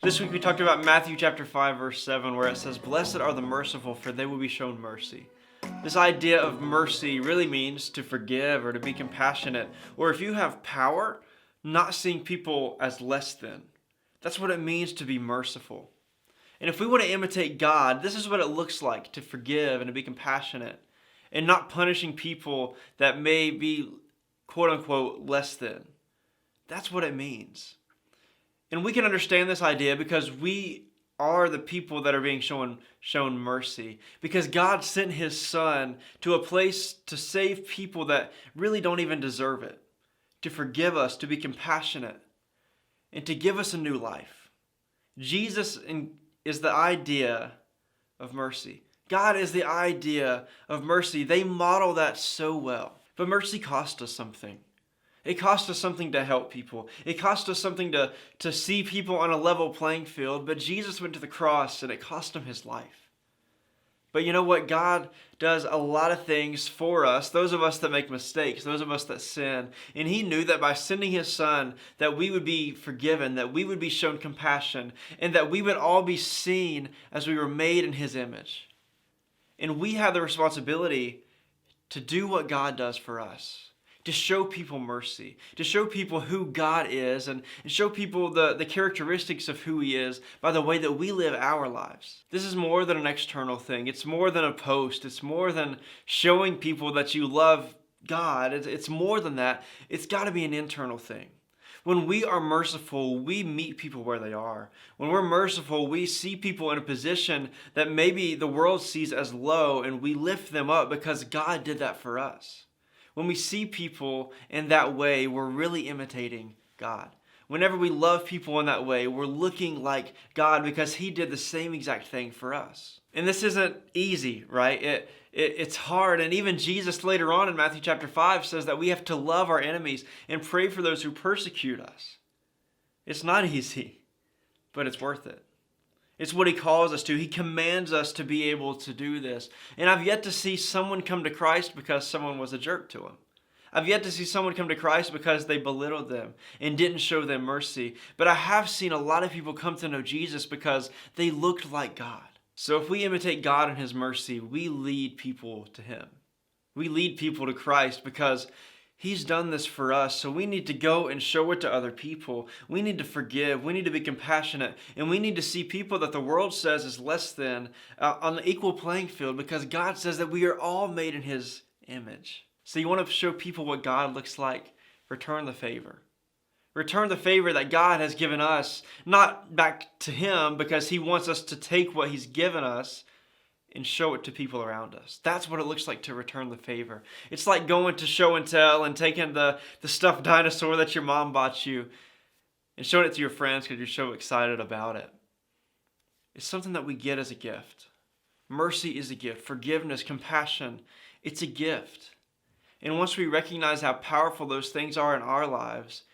This week we talked about Matthew chapter 5 verse 7 where it says, "Blessed are the merciful, for they will be shown mercy." This idea of mercy really means to forgive or to be compassionate, or if you have power, not seeing people as less than. That's what it means to be merciful. And if we want to imitate God, this is what it looks like to forgive and to be compassionate and not punishing people that may be quote unquote less than. That's what it means. And we can understand this idea because we are the people that are being shown mercy. Because God sent His Son to a place to save people that really don't even deserve it, to forgive us, to be compassionate, and to give us a new life. Jesus is the idea of mercy. God is the idea of mercy. They model that so well. But mercy cost us something. It cost us something to help people. It cost us something to see people on a level playing field. But Jesus went to the cross and it cost Him His life. But you know what? God does a lot of things for us, those of us that make mistakes, those of us that sin. And He knew that by sending His Son, that we would be forgiven, that we would be shown compassion, and that we would all be seen as we were made in His image. And we have the responsibility to do what God does for us. To show people mercy, to show people who God is, and show people the characteristics of who He is by the way that we live our lives. This is more than an external thing. It's more than a post. It's more than showing people that you love God. It's more than that. It's got to be an internal thing. When we are merciful, we meet people where they are. When we're merciful, we see people in a position that maybe the world sees as low, and we lift them up because God did that for us. When we see people in that way, we're really imitating God. Whenever we love people in that way, we're looking like God because He did the same exact thing for us. And this isn't easy, right? It's hard. And even Jesus later on in Matthew chapter 5 says that we have to love our enemies and pray for those who persecute us. It's not easy, but it's worth it. It's what He calls us to. He commands us to be able to do this. And I've yet to see someone come to Christ because someone was a jerk to them. I've yet to see someone come to Christ because they belittled them and didn't show them mercy. But I have seen a lot of people come to know Jesus because they looked like God. So if we imitate God in His mercy, we lead people to Him. We lead people to Christ because He's done this for us, so we need to go and show it to other people. We need to forgive. We need to be compassionate. And we need to see people that the world says is less than on the equal playing field because God says that we are all made in His image. So you want to show people what God looks like? Return the favor. Return the favor that God has given us, not back to Him because He wants us to take what He's given us and show it to people around us. That's what it looks like to return the favor. It's like going to show and tell and taking the stuffed dinosaur that your mom bought you and showing it to your friends because you're so excited about it. It's something that we get as a gift. Mercy is a gift. Forgiveness, compassion, it's a gift. And once we recognize how powerful those things are in our lives,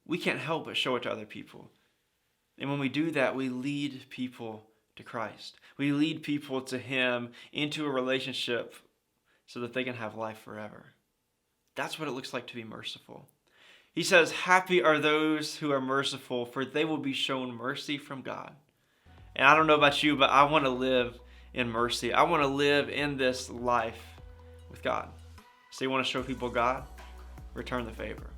we can't help but show it to other people. And when we do that, we lead people to Christ. We lead people to Him into a relationship so that they can have life forever. That's what it looks like to be merciful. He says, "Happy are those who are merciful, for they will be shown mercy from God." And I don't know about you, but I want to live in mercy. I want to live in this life with God. So you want to show people God? Return the favor.